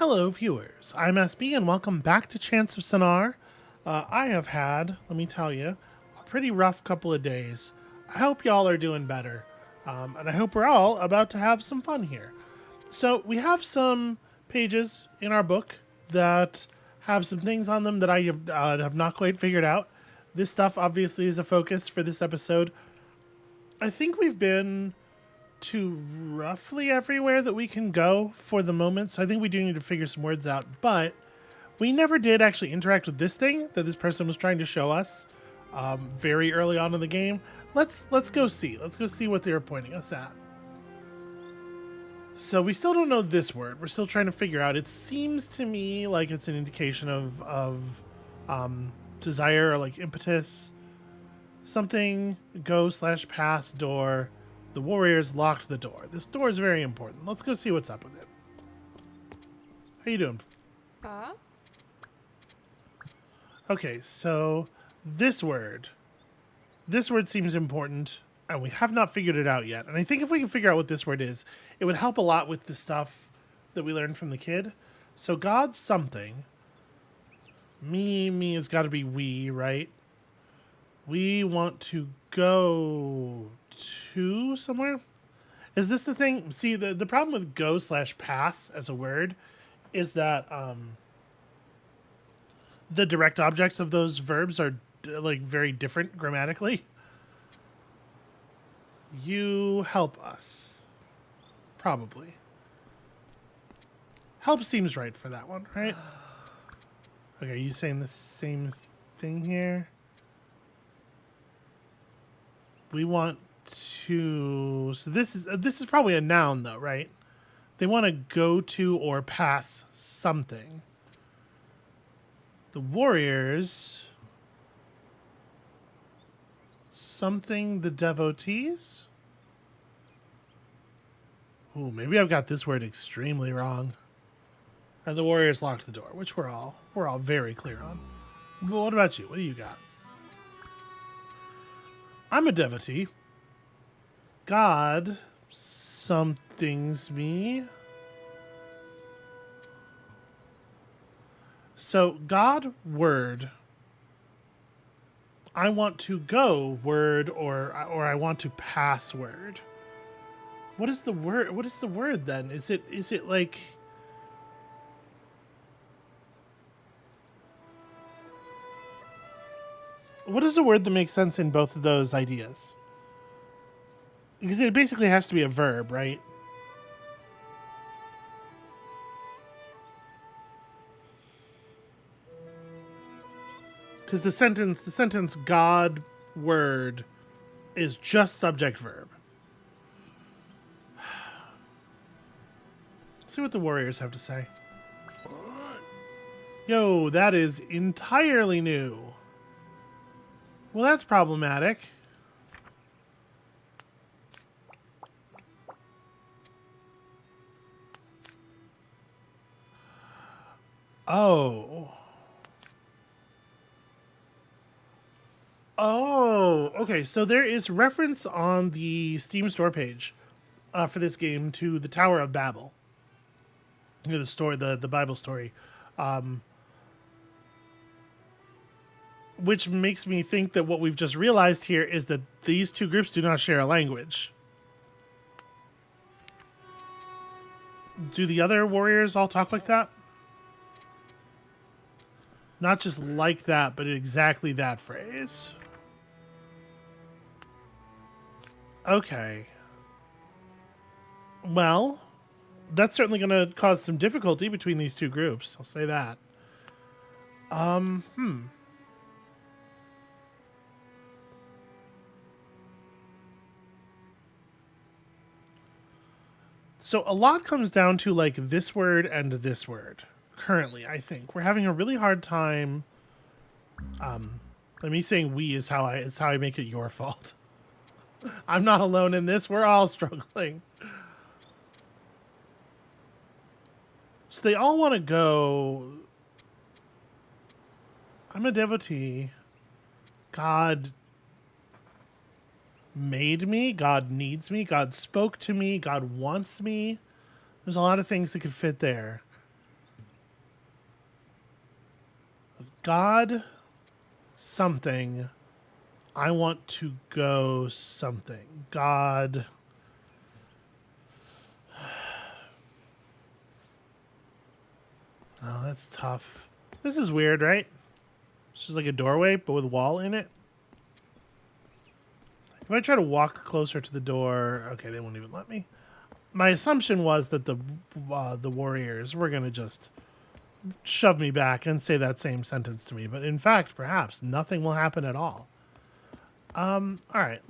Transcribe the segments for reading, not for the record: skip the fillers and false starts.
Hello, viewers. I'm SB, and welcome back to Chants of Sennaar. I have had, let me tell you, a pretty rough couple of days. I hope y'all are doing better, and I hope we're all about to have some fun here. So we have some pages in our book that have some things on them that I have not quite figured out. This stuff obviously is a focus for this episode. I think we've been to roughly everywhere that we can go for the moment, so I think we do need to figure some words out, but we never did actually interact with this thing that this person was trying to show us very early on in the game. Let's go see. Let's go see what they were pointing us at. So we still don't know this word. We're still trying to figure out. It seems to me like it's an indication of desire or like impetus. Something go/pass door. The warriors locked the door. This door is very important. Let's go see what's up with it. How you doing? Okay, so this word seems important, and we have not figured it out yet. And I think if we can figure out what this word is, it would help a lot with the stuff that we learned from the kid. So God something. Me has got to be we, right? We want to go to somewhere. Is this the thing? See, the problem with go/pass as a word is that the direct objects of those verbs are like very different grammatically. You help us. Probably. Help seems right for that one, right? Okay, are you saying the same thing here? We want to... So this is probably a noun, though, right? They want to go to or pass something. The warriors... Something the devotees? Ooh, maybe I've got this word extremely wrong. And the warriors locked the door, which we're all very clear on. But what about you? What do you got? I'm a devotee. God something's me. So God word. I want to go word or I want to pass word. What is the word? What is the word then? Is it like... What is the word that makes sense in both of those ideas? Because it basically has to be a verb, right? Because the sentence God word is just subject verb. Let's see what the warriors have to say. Yo, that is entirely new. Well, that's problematic. Oh. Oh, okay. So there is reference on the Steam store page for this game to the Tower of Babel. You know, the story, the Bible story. Which makes me think that what we've just realized here is that these two groups do not share a language. Do the other warriors all talk like that? Not just like that, but exactly that phrase. Okay. Well, that's certainly going to cause some difficulty between these two groups. I'll say that. So a lot comes down to like this word and this word. Currently, I think we're having a really hard time. Me saying we is how I make it your fault. I'm not alone in this. We're all struggling. So they all want to go. I'm a devotee. God made me. God needs me. God spoke to me. God wants me. There's a lot of things that could fit there. God something. I want to go something. God. Oh, that's tough. This is weird, right? It's just like a doorway, but with a wall in it. If I try to walk closer to the door, okay, they won't even let me. My assumption was that the warriors were gonna just shove me back and say that same sentence to me, but in fact, perhaps nothing will happen at all. All right,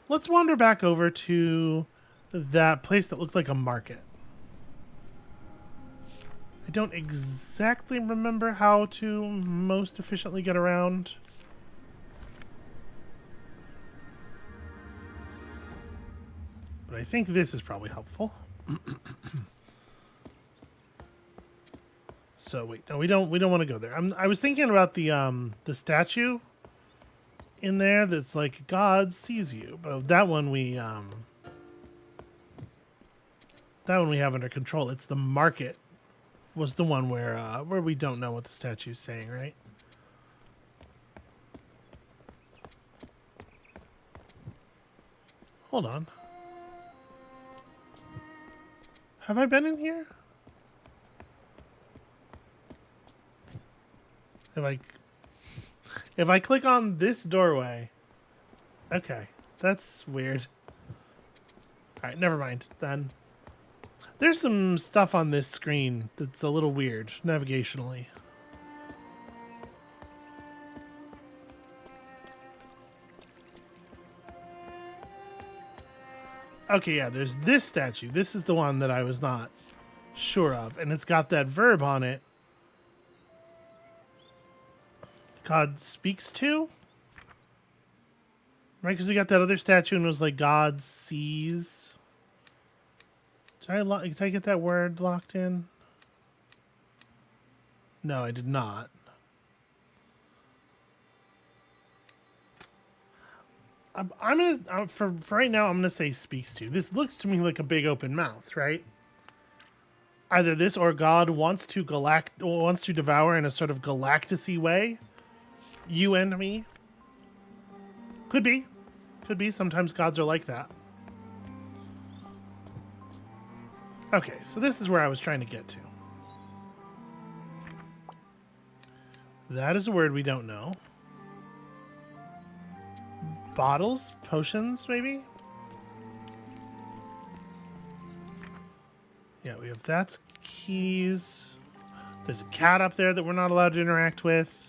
let's wander back over to that place that looked like a market. I don't exactly remember how to most efficiently get around. But I think this is probably helpful. So wait, no, we don't want to go there. I was thinking about the statue in there that's like God sees you, but that one we have under control. It's the market was the one where we don't know what the statue's saying, right? Hold on. Have I been in here? If I click on this doorway, okay, that's weird. All right, never mind then. There's some stuff on this screen that's a little weird navigationally. Okay, yeah, there's this statue. This is the one that I was not sure of, and it's got that verb on it. God speaks to? Right, because we got that other statue and it was like God sees. Did I get that word locked in? No, I did not. For right now, I'm gonna say speaks to. This looks to me like a big open mouth, right? Either this or God wants to devour in a sort of galactic-y way. You and me. Could be. Could be. Sometimes gods are like that. Okay, so this is where I was trying to get to. That is a word we don't know. Bottles? Potions, maybe? Yeah, we have that's keys. There's a cat up there that we're not allowed to interact with.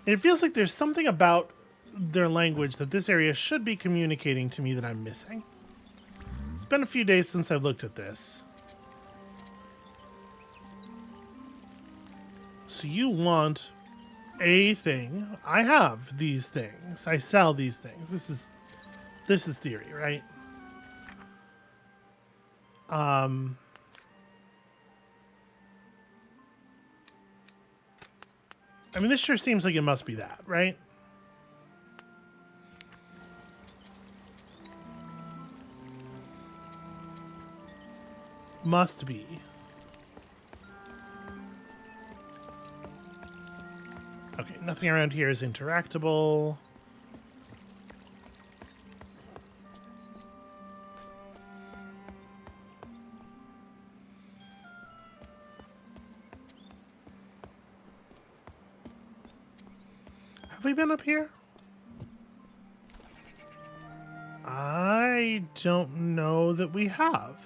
It feels like there's something about their language that this area should be communicating to me that I'm missing. It's been a few days since I've looked at this. So you want a thing. I have these things. I sell these things. This is theory, right? I mean, this sure seems like it must be that, right? Must be. Okay, nothing around here is interactable. Have we been up here? I don't know that we have.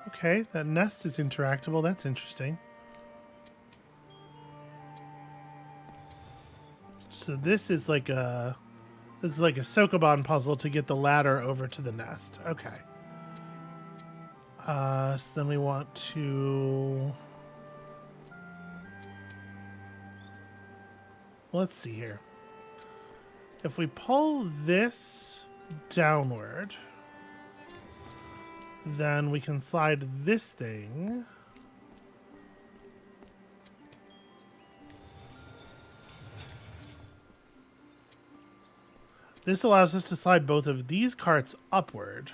Okay, that nest is interactable. That's interesting. So this is like a Sokoban puzzle to get the ladder over to the nest. Okay. So then we want to... Let's see here. If we pull this downward, then we can slide this thing. This allows us to slide both of these carts upward.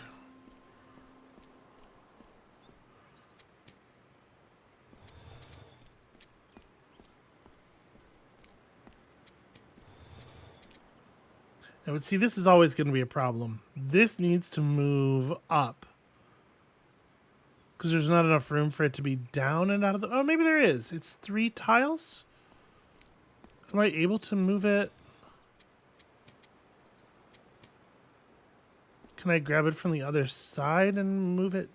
I would see this is always going to be a problem. This needs to move up. Because there's not enough room for it to be down and out of the... Oh, maybe there is. It's 3 tiles? Am I able to move it? Can I grab it from the other side and move it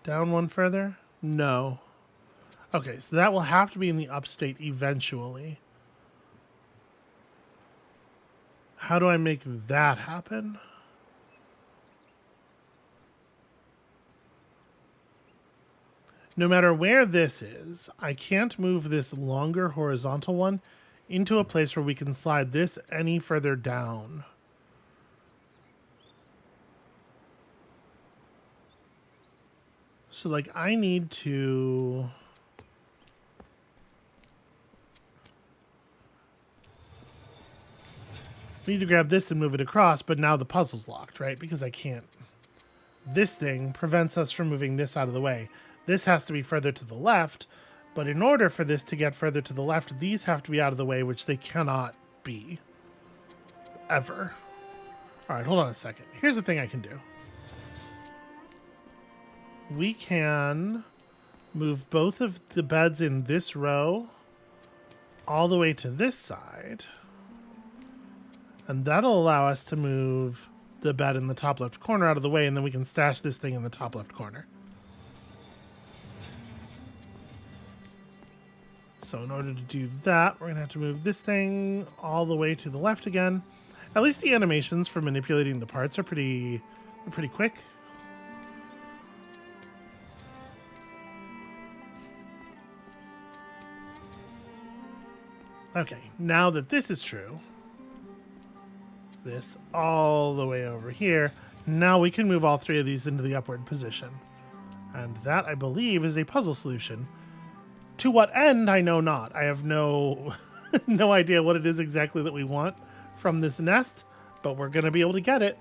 down one further? No. Okay, so that will have to be in the upstate eventually. How do I make that happen? No matter where this is, I can't move this longer horizontal one into a place where we can slide this any further down. So, like, I need to... I need to grab this and move it across, but now the puzzle's locked, right? Because I can't. This thing prevents us from moving this out of the way. This has to be further to the left, but in order for this to get further to the left, these have to be out of the way, which they cannot be. Ever. All right, hold on a second. Here's the thing I can do. We can move both of the beds in this row all the way to this side. And that'll allow us to move the bed in the top left corner out of the way, and then we can stash this thing in the top left corner. So in order to do that, we're going to have to move this thing all the way to the left again. At least the animations for manipulating the parts are pretty quick. Okay, now that this is true, this all the way over here, now we can move all 3 of these into the upward position. And that, I believe, is a puzzle solution. To what end, I know not. I have no no idea what it is exactly that we want from this nest, but we're going to be able to get it.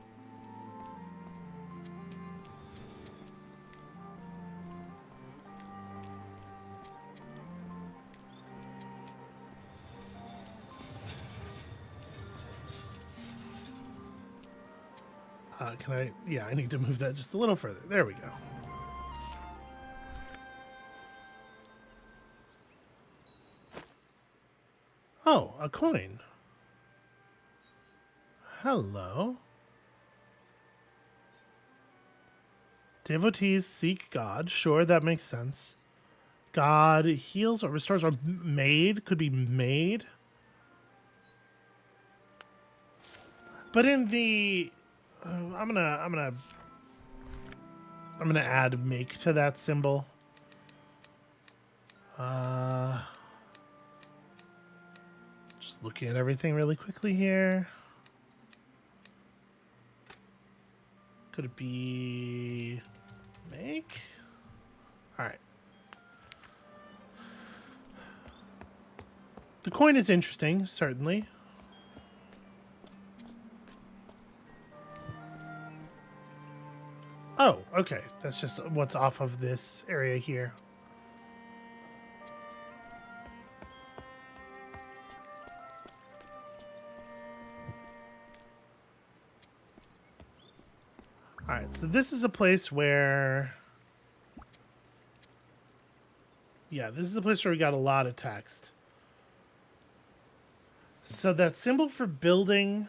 Can I? Yeah, I need to move that just a little further. There we go. Oh, a coin. Hello. Devotees seek God. Sure, that makes sense. God heals or restores or made. Could be made. But in the... I'm gonna add make to that symbol. Just looking at everything really quickly here. Could it be make? All right. The coin is interesting, certainly. Oh, okay. That's just what's off of this area here. All right, so this is a place where... Yeah, this is a place where we got a lot of text. So that symbol for building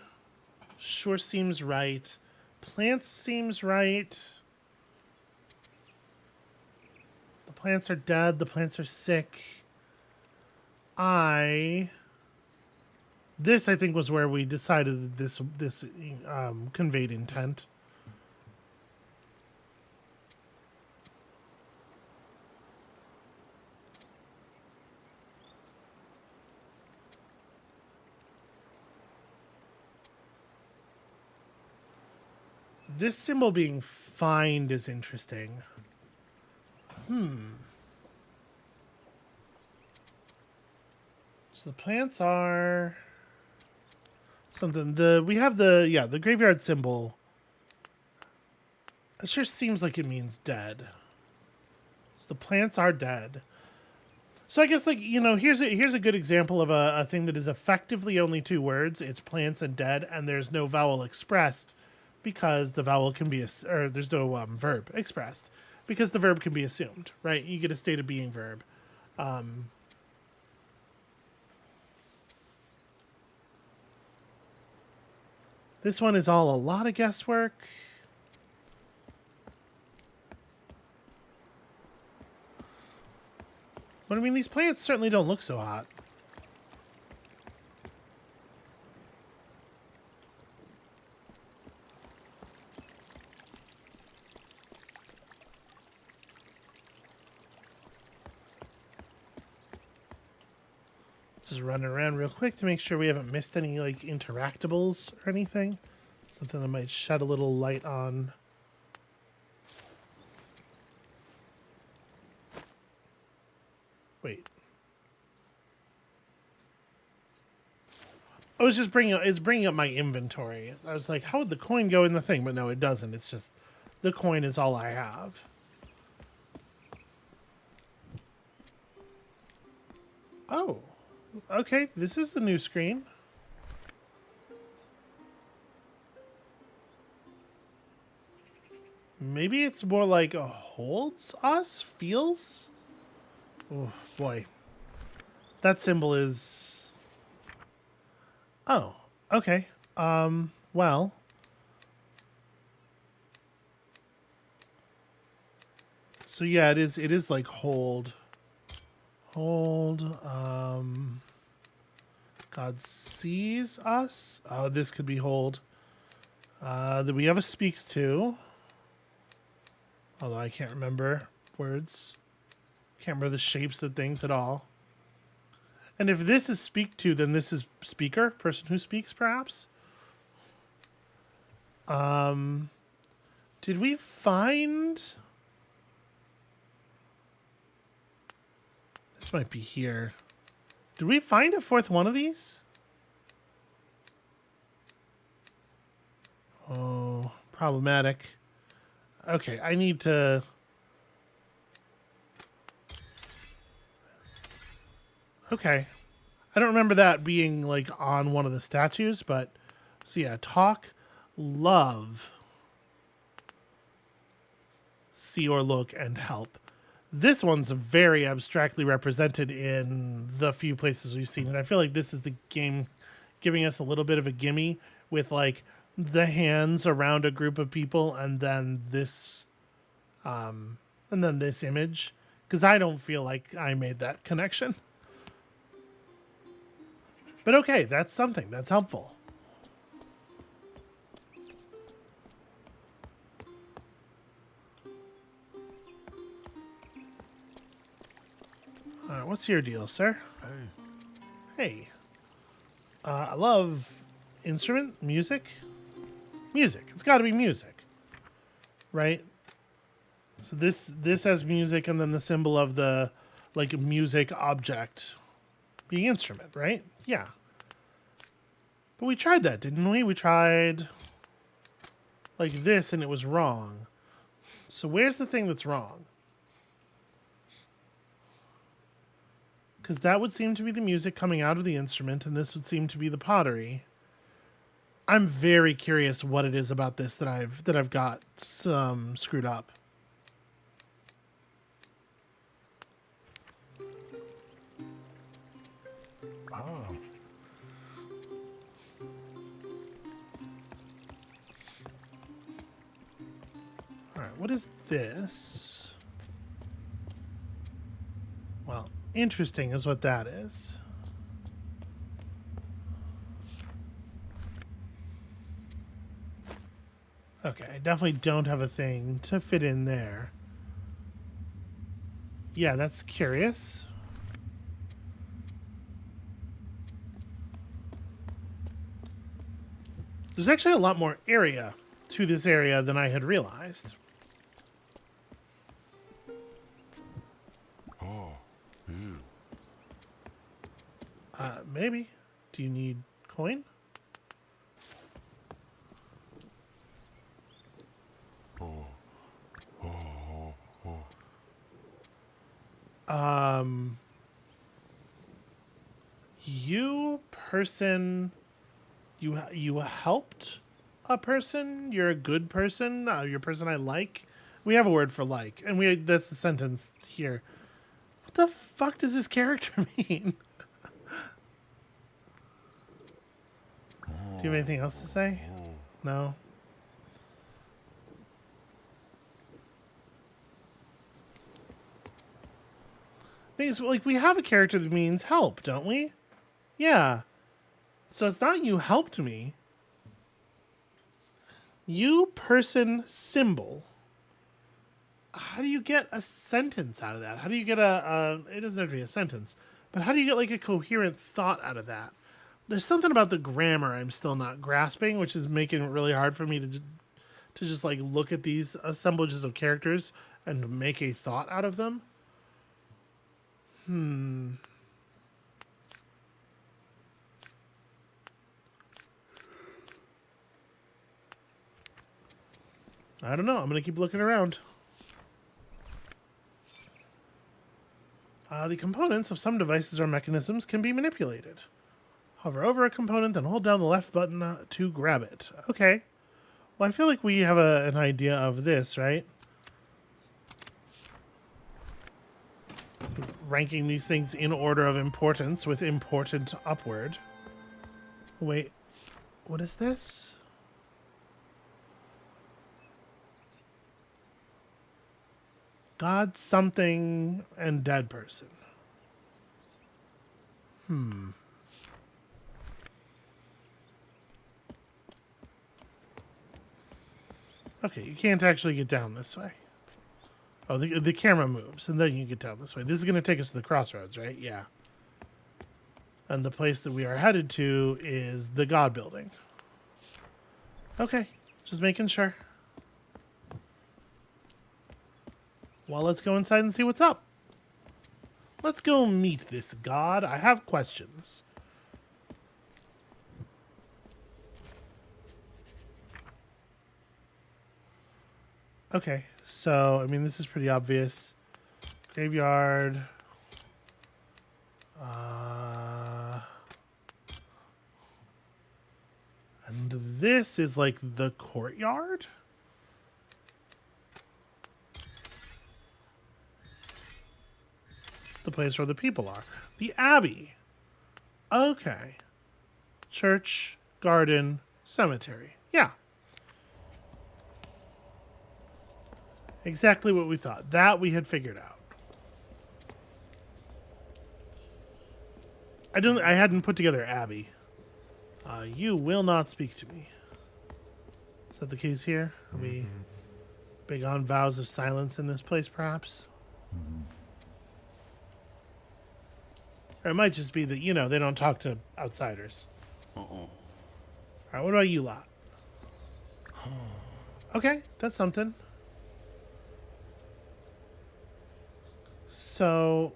sure seems right. Plants seems right. The plants are dead. The plants are sick. This, I think, was where we decided that this conveyed intent. This symbol being find is interesting. So the plants are something. We have the graveyard symbol. It sure seems like it means dead. So the plants are dead. So I guess, like, here's a good example of a thing that is effectively only two words. It's plants and dead, and there's no vowel expressed because the vowel can be or there's no verb expressed because the verb can be assumed, right? You get a state of being verb. This one is all a lot of guesswork. But I mean, these plants certainly don't look so hot. Just running around real quick to make sure we haven't missed any, like, interactables or anything. Something that might shed a little light on. Wait. I was just bringing up my inventory. I was like, how would the coin go in the thing? But no, it doesn't. It's just the coin is all I have. Oh. Okay, this is the new screen. Maybe it's more like holds us? Feels? Oh, boy. That symbol is... Oh, okay. Well... So yeah, it is like hold. Hold, God sees us? Oh, this could be hold. That we have a speaks to. Although I can't remember words. Can't remember the shapes of things at all. And if this is speak to, then this is speaker, person who speaks, perhaps. Did we find... This might be here. Did we find a fourth one of these? Oh, problematic. Okay, I need to... Okay. I don't remember that being, like, on one of the statues, but... So yeah, talk, love, see or look, and help. This one's very abstractly represented in the few places we've seen it. I feel like this is the game giving us a little bit of a gimme with, like, the hands around a group of people and then this image. Because I don't feel like I made that connection. But okay, that's something. That's helpful. What's your deal, sir? Hey. I love instrument, music. Music. It's got to be music. Right? So this has music and then the symbol of the, like, music object being instrument, right? Yeah. But we tried that, didn't we? We tried like this and it was wrong. So where's the thing that's wrong? Because that would seem to be the music coming out of the instrument, and this would seem to be the pottery. I'm very curious what it is about this that I've got screwed up. Oh. All right, what is this? Well, interesting is what that is. Okay, I definitely don't have a thing to fit in there. Yeah, that's curious. There's actually a lot more area to this area than I had realized. Oh. Ew. Maybe. Do you need coin? Um, you person, you helped a person. You're a good person. You're a person I like. We have a word for like, and that's the sentence here. What the fuck does this character mean? Do you have anything else to say? No. Things like we have a character that means help, don't we? Yeah. So it's not you helped me. You person symbol. How do you get a sentence out of that? How do you get it doesn't have to be a sentence, but how do you get like a coherent thought out of that? There's something about the grammar I'm still not grasping, which is making it really hard for me to just like look at these assemblages of characters and make a thought out of them. I don't know. I'm going to keep looking around. The components of some devices or mechanisms can be manipulated. Hover over a component, then hold down the left button to grab it. Okay. Well, I feel like we have an idea of this, right? Ranking these things in order of importance with important upward. Wait, what is this? God, something, and dead person. Okay, you can't actually get down this way. Oh, the camera moves, and then you can get down this way. This is going to take us to the crossroads, right? Yeah. And the place that we are headed to is the God building. Okay, just making sure. Well, let's go inside and see what's up. Let's go meet this God. I have questions. Okay, so, I mean, this is pretty obvious. Graveyard. And this is like the courtyard? The place where the people are. The Abbey. Okay. Church, garden, cemetery. Yeah. Exactly what we thought. That we had figured out. I hadn't put together Abbey. You will not speak to me. Is that the case here? Are we big on vows of silence in this place, perhaps? Or it might just be that, they don't talk to outsiders. All right, what about you lot? Okay, that's something. So,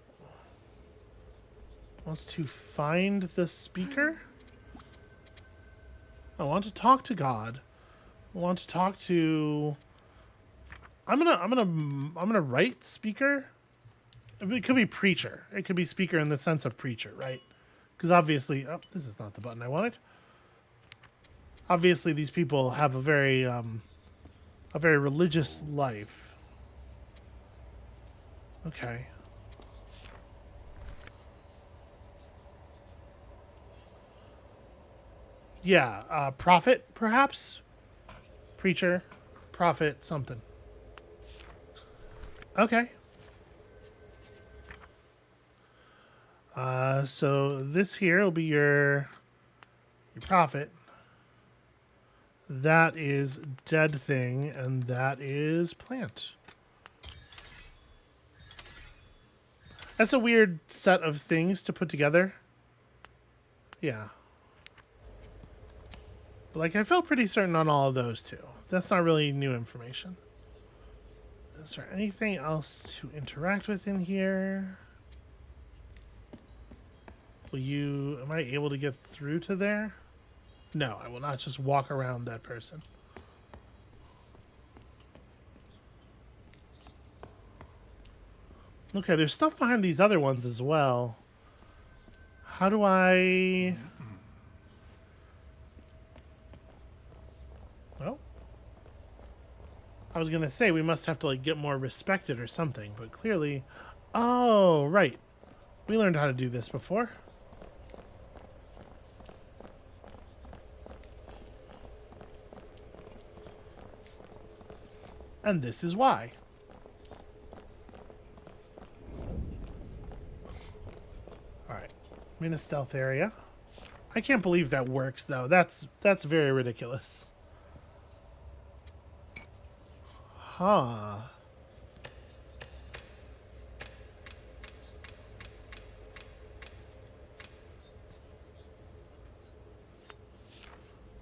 wants to find the speaker? I want to talk to God. I want to talk to. I'm gonna write speaker. It could be preacher. It could be speaker in the sense of preacher, right? Because obviously, this is not the button I wanted. Obviously, these people have a very religious life. Okay. Yeah, prophet, perhaps? Preacher, prophet, something. Okay. So this here will be your prophet. That is dead thing, and that is plant. That's a weird set of things to put together. Yeah. But like I felt pretty certain on all of those too. That's not really new information. Is there anything else to interact with in here? Am I able to get through to there? No, I will not just walk around that person. Okay, there's stuff behind these other ones as well. How do I... Oh. I was going to say we must have to, like, get more respected or something, but clearly... Oh, right. We learned how to do this before. And this is why. Alright. I'm in a stealth area. I can't believe that works, though. That's very ridiculous. Huh.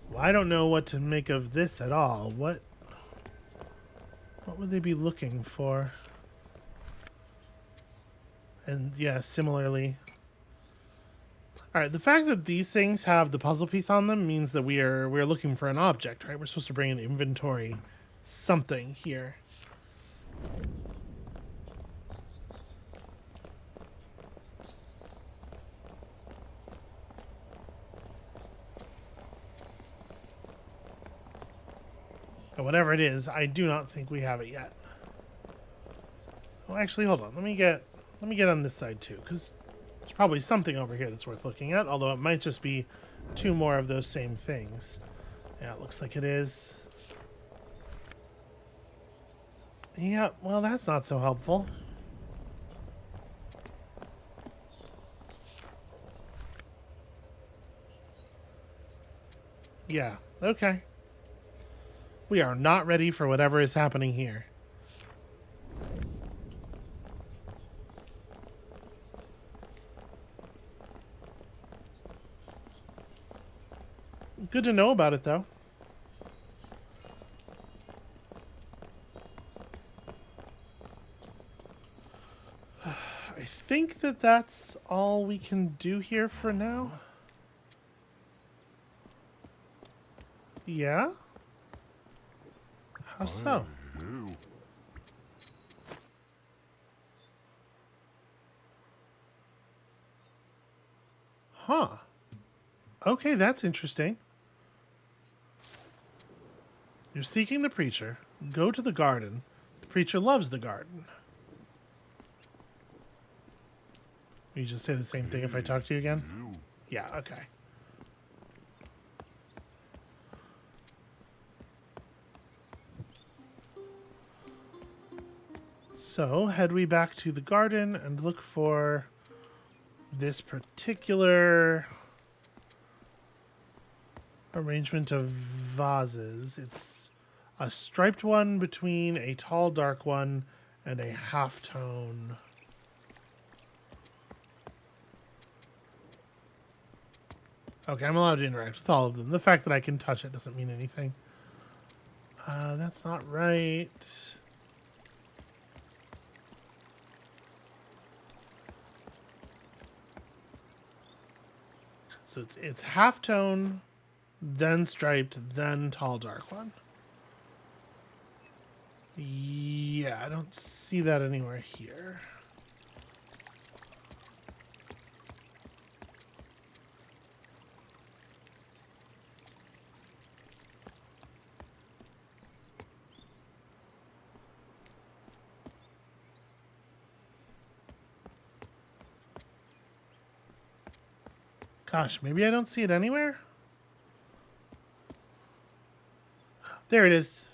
Well, I don't know what to make of this at all. What would they be looking for? And yeah, similarly. Alright, the fact that these things have the puzzle piece on them means that we're looking for an object, right? We're supposed to bring an inventory something here. And whatever it is, I do not think we have it yet. Oh, actually, hold on. Let me get on this side too, because there's probably something over here that's worth looking at, although it might just be two more of those same things. Yeah, it looks like it is. Yeah, well, that's not so helpful. Yeah, okay. We are not ready for whatever is happening here. Good to know about it, though. I think that that's all we can do here for now. Yeah? How so? Huh. Okay, that's interesting. You're seeking the preacher. Go to the garden. The preacher loves the garden. You just say the same thing if I talk to you again? Yeah, okay. So, head we back to the garden and look for this particular arrangement of vases. It's a striped one between a tall dark one and a halftone. Okay, I'm allowed to interact with all of them. The fact that I can touch it doesn't mean anything. That's not right. So it's halftone, then striped, then tall dark one. Yeah, I don't see that anywhere here. Gosh, maybe I don't see it anywhere? There it is.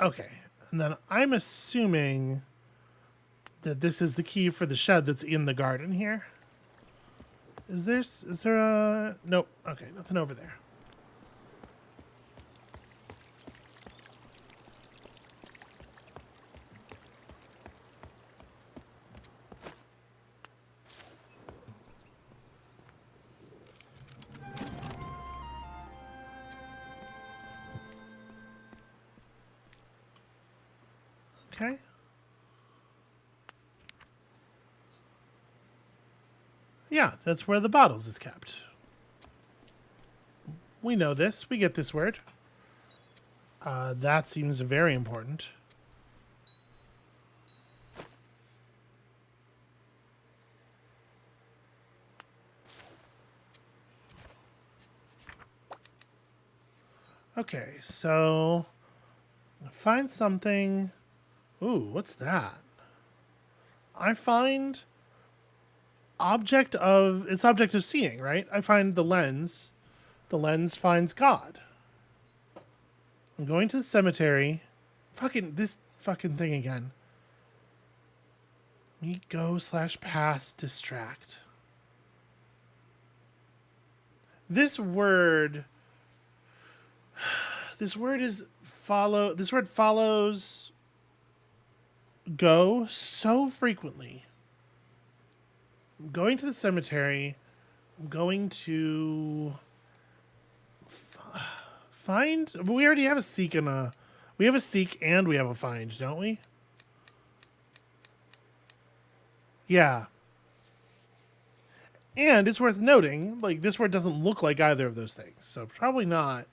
Okay, and then I'm assuming that this is the key for the shed that's in the garden here. Is there a... Nope. Okay, nothing over there. Okay. Yeah, that's where the bottles is kept. We know this. We get this word. That seems very important. Okay, so find something. Ooh, what's that? I find it's object of seeing, right? I find the lens. The lens finds God. I'm going to the cemetery. Fucking this fucking thing again. Meet, go, / pass, distract. This word is follow. This word follows go so frequently. I'm going to the cemetery. I'm going to find. We already have a seek and a. We have a seek and we have a find, don't we? Yeah. And it's worth noting, like, this word doesn't look like either of those things. So probably not.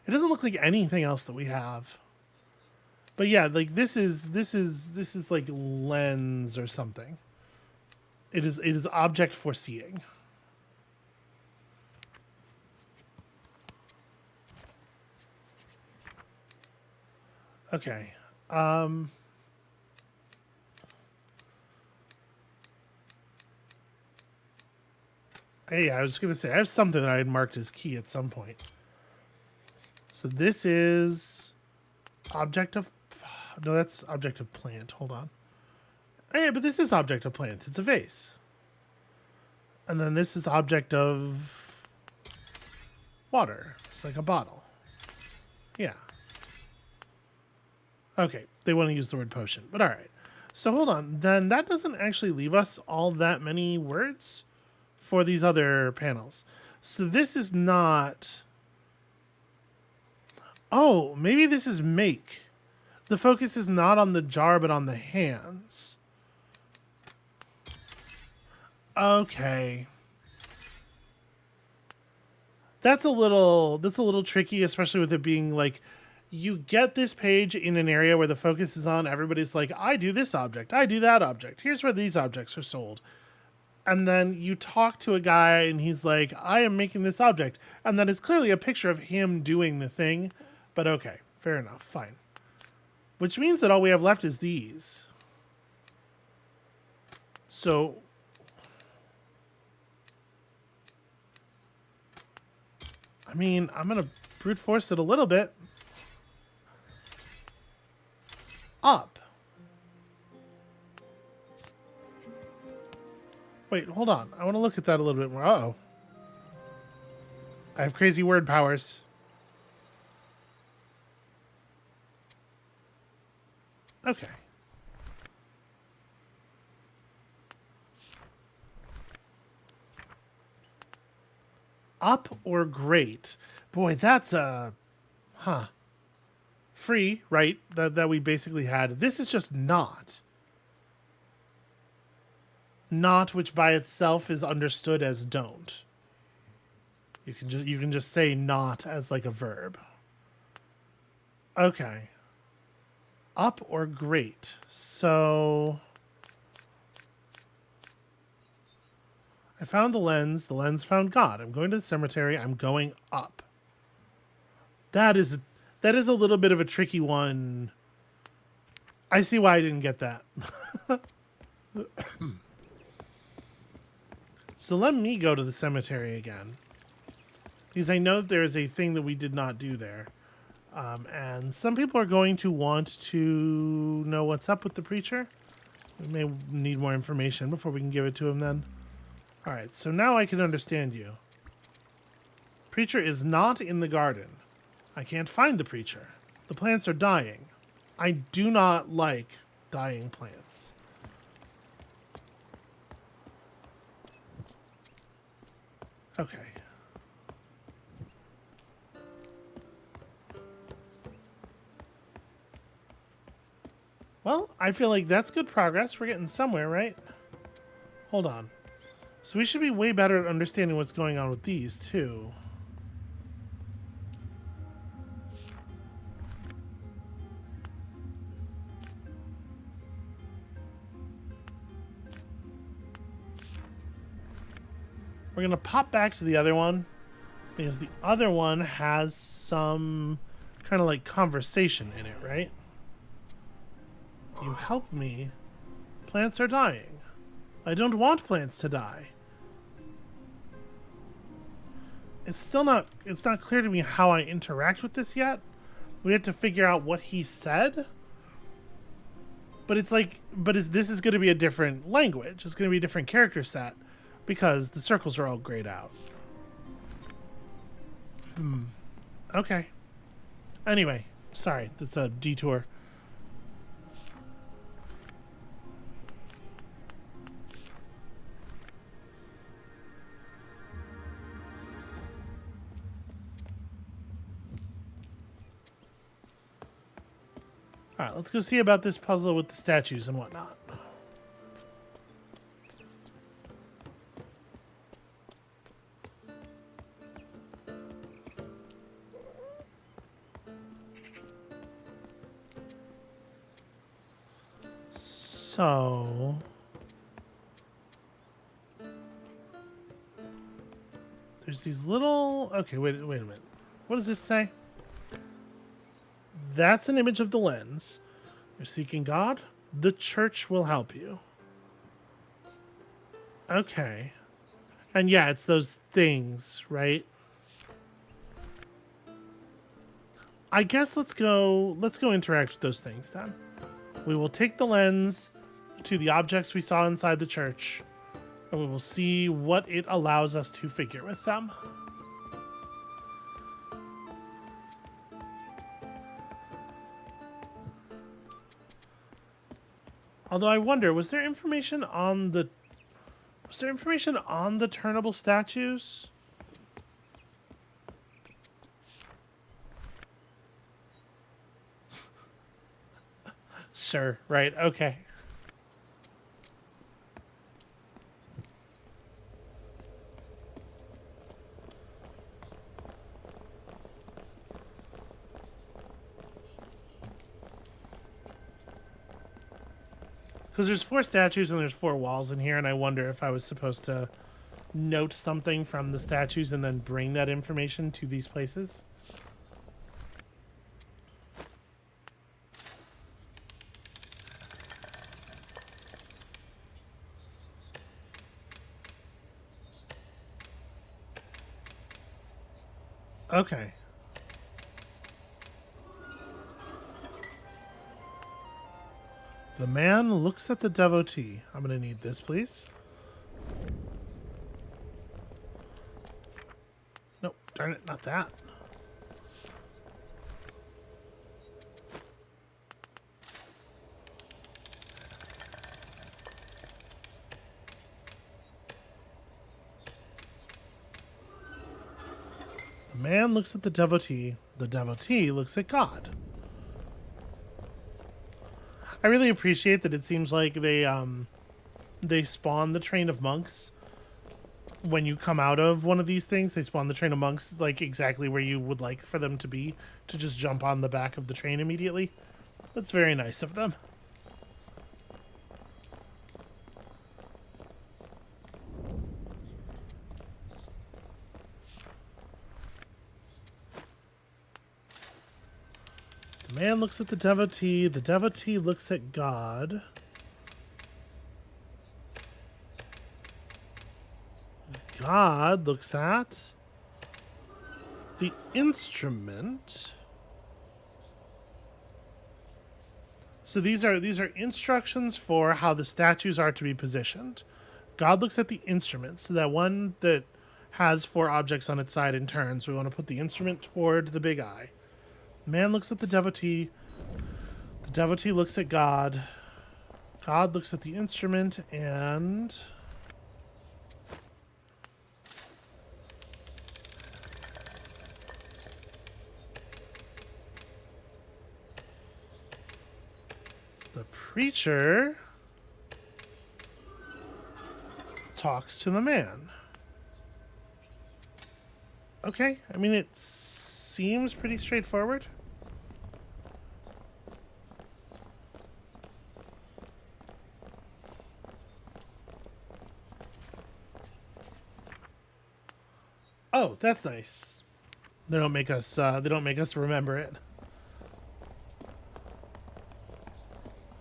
It doesn't look like anything else that we have. But yeah, like this is like lens or something. It is object foreseeing. Okay. Hey, I was gonna say I have something that I had marked as key at some point. So this is object of no, that's object of plant. Hold on. Hey, but this is object of plant. It's a vase. And then this is object of water. It's like a bottle. Yeah. Okay, they want to use the word potion, but all right. So hold on. Then that doesn't actually leave us all that many words for these other panels. So this is not. Oh, maybe this is make. The focus is not on the jar, but on the hands. Okay. That's a little tricky, especially with it being like, you get this page in an area where the focus is on everybody's like, I do this object, I do that object. Here's where these objects are sold. And then you talk to a guy and he's like, I am making this object. And that is clearly a picture of him doing the thing. But okay, fair enough, fine. Which means that all we have left is these. So I mean, I'm going to brute force it a little bit. Up. Wait, hold on. I want to look at that a little bit more. Uh-oh. I have crazy word powers. Okay. Up or great? Boy, that's a... Huh. Free, right? That we basically had. This is just not. Not, which by itself is understood as don't. You can just say not as like a verb. Okay. Up or great. So I found the lens found God. I'm going to the cemetery. I'm going up. That is a little bit of a tricky one. I see why I didn't get that. So let me go to the cemetery again. Because I know that there is a thing that we did not do there. And some people are going to want to know what's up with the preacher. We may need more information before we can give it to him then. All right, so now I can understand you. Preacher is not in the garden. I can't find the preacher. The plants are dying. I do not like dying plants. Okay. Well, I feel like that's good progress. We're getting somewhere, right? Hold on. So we should be way better at understanding what's going on with these, too. We're going to pop back to the other one because the other one has some kind of like conversation in it, right? You help me. Plants are dying. I don't want plants to die. It's not clear to me how I interact with this yet. We have to figure out what he said. But it's like, this is going to be a different language. It's going to be a different character set because the circles are all grayed out. Okay. Anyway, sorry, that's a detour. All right, let's go see about this puzzle with the statues and whatnot. So... there's these little... Okay, wait a minute. What does this say? That's an image of the lens. You're seeking God? The church will help you. Okay. And yeah, it's those things, right? I guess let's go interact with those things then. We will take the lens to the objects we saw inside the church, and we will see what it allows us to figure with them. Although I wonder, was there information on the turnable statues? Sure, right, okay. Because there's 4 statues and there's 4 walls in here, and I wonder if I was supposed to note something from the statues and then bring that information to these places. Okay. The man looks at the devotee. I'm going to need this, please. Nope, darn it, not that. The man looks at the devotee looks at God. I really appreciate that it seems like they spawn the train of monks when you come out of one of these things. They spawn the train of monks like exactly where you would like for them to be, to just jump on the back of the train immediately. That's very nice of them. The man looks at the devotee looks at God. God looks at the instrument. So these are instructions for how the statues are to be positioned. God looks at the instrument, so that one that has 4 objects on its side and turns. We want to put the instrument toward the big eye. Man looks at the devotee. The devotee looks at God. God looks at the instrument, and the preacher talks to the man. Okay, I mean, it seems pretty straightforward. Oh, that's nice. They don't make us. They don't make us remember it.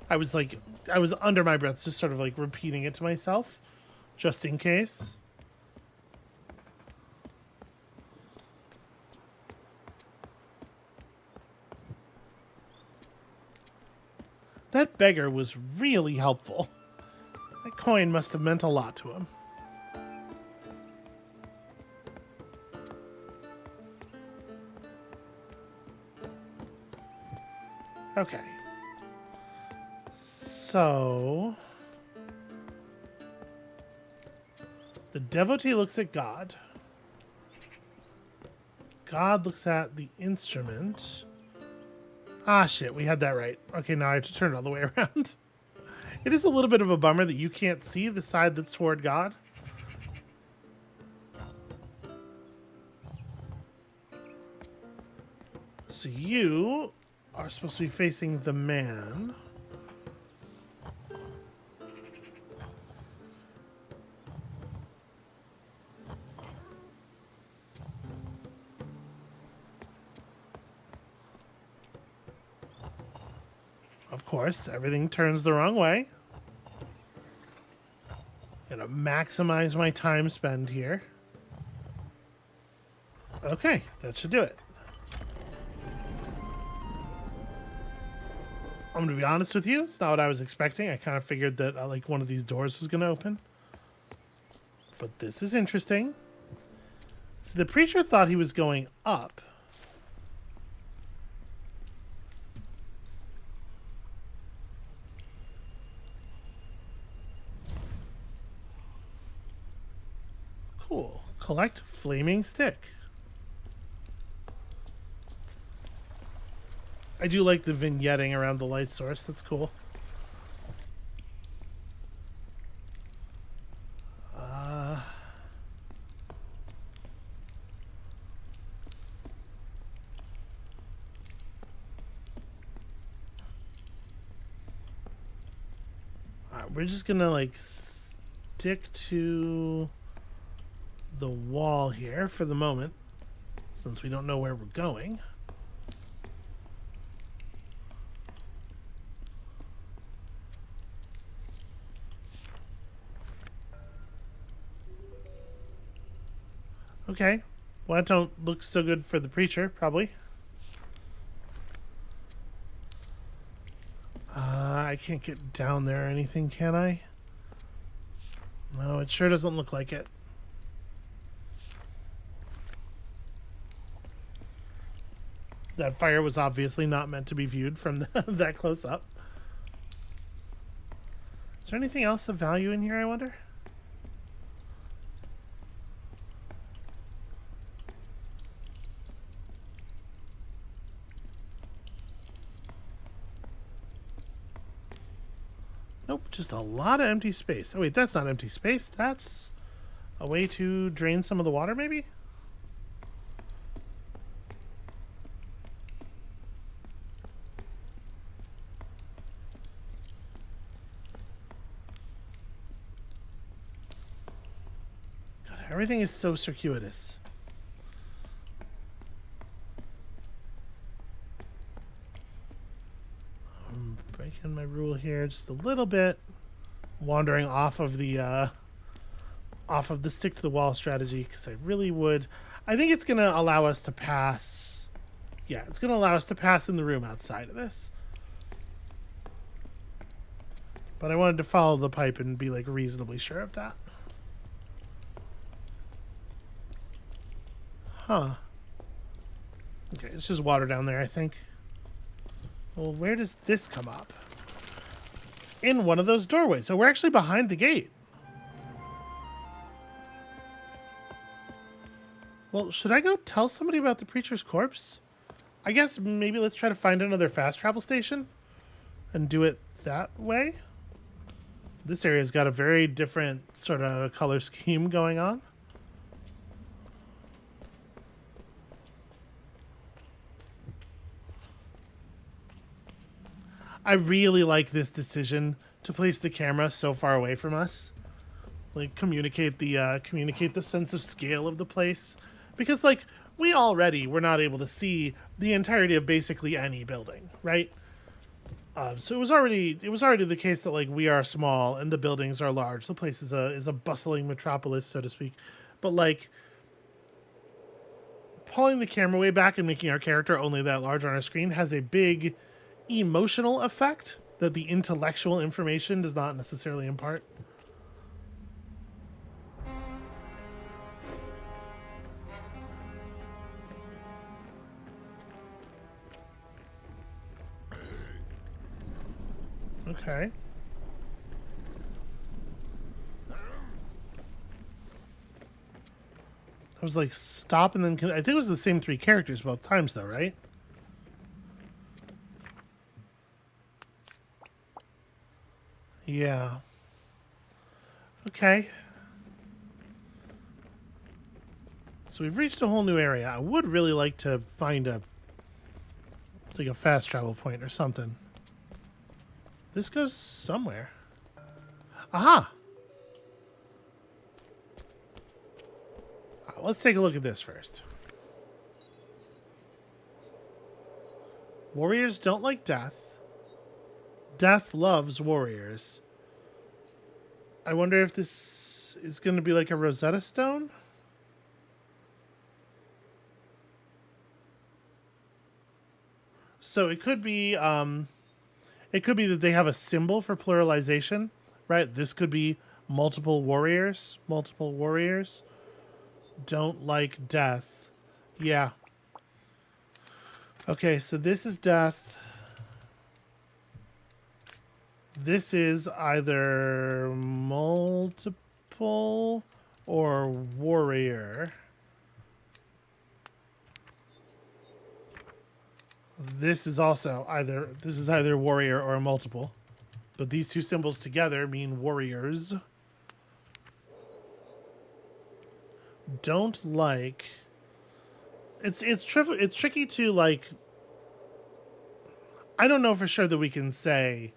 I was like, I was under my breath, just sort of like repeating it to myself, just in case. That beggar was really helpful. That coin must have meant a lot to him. Okay. So... the devotee looks at God. God looks at the instrument. Ah, shit, we had that right. Okay, now I have to turn it all the way around. It is a little bit of a bummer that you can't see the side that's toward God. So you are supposed to be facing the man. Of course, everything turns the wrong way. Gonna maximize my time spent here. Okay, that should do it. I'm gonna be honest with you, it's not what I was expecting. I kind of figured that like one of these doors was gonna open. But this is interesting. So the preacher thought he was going up. Cool. Collect flaming stick. I do like the vignetting around the light source. That's cool. Alright, we're just gonna like stick to the wall here for the moment, since we don't know where we're going. Okay. Well, that don't look so good for the preacher, probably. I can't get down there or anything, can I? No, it sure doesn't look like it. That fire was obviously not meant to be viewed from that close up. Is there anything else of value in here, I wonder? Nope, just a lot of empty space. Oh wait, that's not empty space. That's a way to drain some of the water, maybe? God, everything is so circuitous. Breaking my rule here just a little bit, wandering off of the stick to the wall strategy, because I really would. I think it's gonna allow us to pass. Yeah, it's gonna allow us to pass in the room outside of this. But I wanted to follow the pipe and be like reasonably sure of that. Huh. Okay, it's just water down there, I think. Well, where does this come up? In one of those doorways. So we're actually behind the gate. Well, should I go tell somebody about the preacher's corpse? I guess maybe let's try to find another fast travel station and do it that way. This area's got a very different sort of color scheme going on. I really like this decision to place the camera so far away from us. Like communicate the sense of scale of the place Because, like, we're not able to see the entirety of basically any building, right? So it was already the case that like we are small and the buildings are large. The place is a bustling metropolis, so to speak. But like pulling the camera way back and making our character only that large on our screen has a big emotional effect that the intellectual information does not necessarily impart. Okay. I was like stop and then I think it was the same three characters both times though, right? Yeah. Okay. So we've reached a whole new area. I would really like to find like a fast travel point or something. This goes somewhere. Aha! Let's take a look at this first. Warriors don't like death. Death loves warriors. I wonder if this is going to be like a Rosetta Stone? So it could be that they have a symbol for pluralization, right? This could be multiple warriors. Multiple warriors don't like death. Yeah. Okay, so this is death. This is either multiple or warrior. This is either warrior or multiple. But these two symbols together mean warriors. Don't like. It's tricky to like. I don't know for sure that we can say.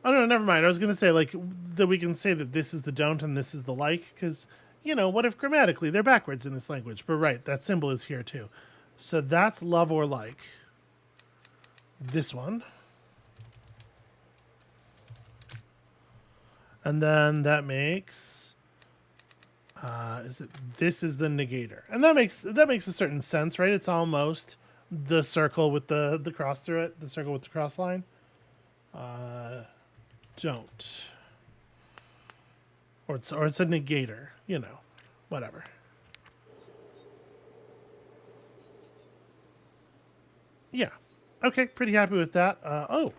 Oh no, never mind. I was gonna say like that we can say that this is the don't and this is the like, because what if grammatically they're backwards in this language? But right, that symbol is here too. So that's love or like. This one. And then that makes this is the negator. And that makes a certain sense, right? It's almost the circle with the cross through it, the circle with the cross line. Don't. Or it's a negator, whatever. Yeah. Okay, pretty happy with that. Oh.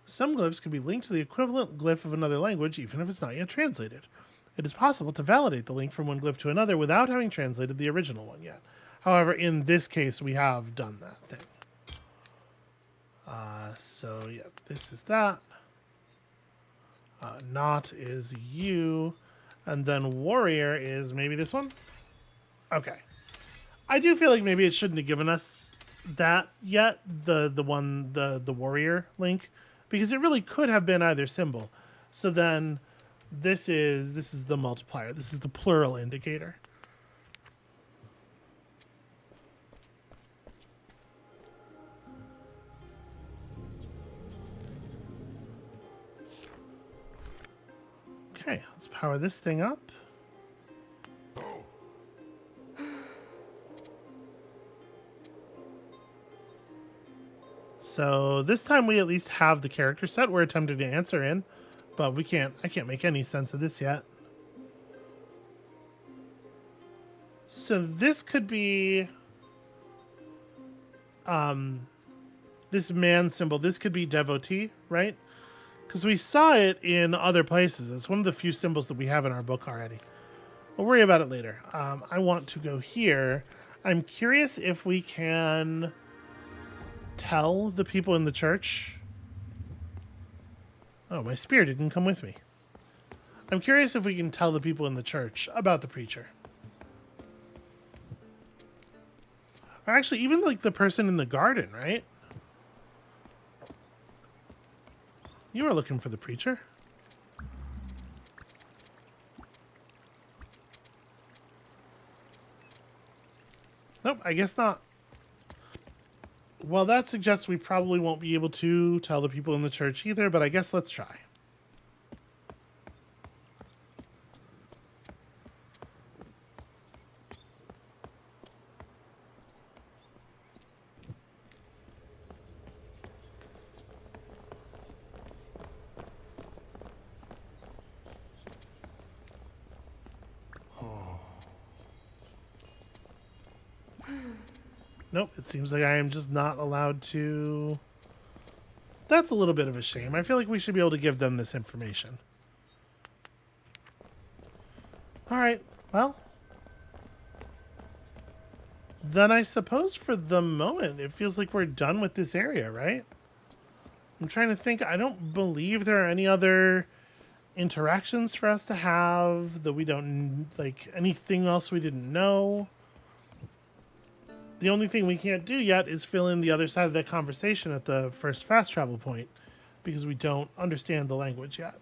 Some glyphs can be linked to the equivalent glyph of another language, even if it's not yet translated. It is possible to validate the link from one glyph to another without having translated the original one yet. However, in this case, we have done that thing. So, yeah, this is that. Not is you. And then warrior is maybe this one? Okay. I do feel like maybe it shouldn't have given us that yet, the warrior link, because it really could have been either symbol. So then this is the multiplier. This is the plural indicator. Okay, let's power this thing up. So this time we at least have the character set we're attempting to answer in, but I can't make any sense of this yet. So this could be this man symbol. This could be devotee, right? Because we saw it in other places. It's one of the few symbols that we have in our book already. We'll worry about it later. I want to go here. I'm curious if we can tell the people in the church. Oh, my spear didn't come with me. I'm curious if we can tell the people in the church about the preacher. Or actually, even like the person in the garden, right? You were looking for the preacher. Nope, I guess not. Well, that suggests we probably won't be able to tell the people in the church either, but I guess let's try. Nope, it seems like I am just not allowed to... That's a little bit of a shame. I feel like we should be able to give them this information. Alright, well. Then I suppose for the moment, it feels like we're done with this area, right? I'm trying to think. I don't believe there are any other interactions for us to have that we don't... Like, anything else we didn't know. The only thing we can't do yet is fill in the other side of that conversation at the first fast travel point because we don't understand the language yet.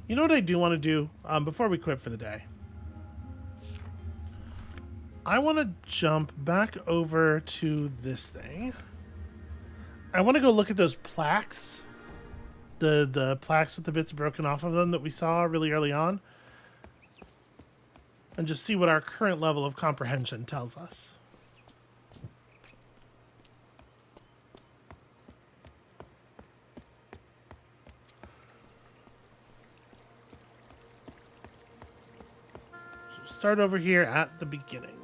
You know what I do want to do before we quit for the day? I want to jump back over to this thing. I want to go look at those plaques. The plaques with the bits broken off of them that we saw really early on. And just see what our current level of comprehension tells us. So start over here at the beginning.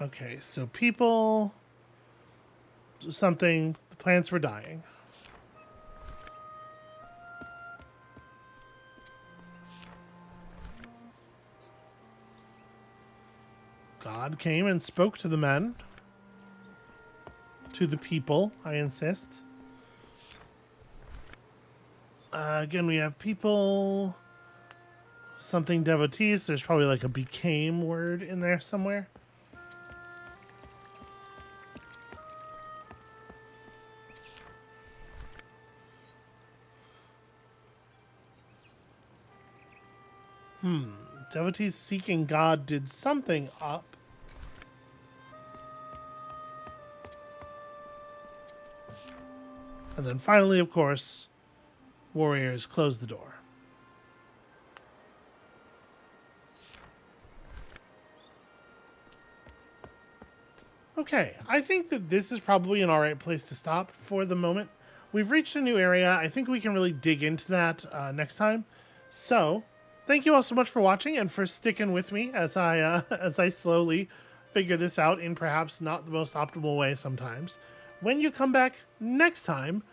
Okay, so people... Something... The plants were dying. God came and spoke to the men. To the people, I insist. Again, we have people... Something devotees. There's probably like a became word in there somewhere. Devotees seeking God did something up. And then finally, of course, warriors closed the door. Okay, I think that this is probably an alright place to stop for the moment. We've reached a new area. I think we can really dig into that next time. So... Thank you all so much for watching and for sticking with me as I slowly figure this out in perhaps not the most optimal way sometimes. When you come back next time,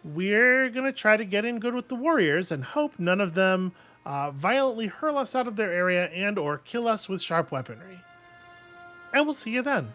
we're going to try to get in good with the warriors and hope none of them violently hurl us out of their area and or kill us with sharp weaponry. And we'll see you then.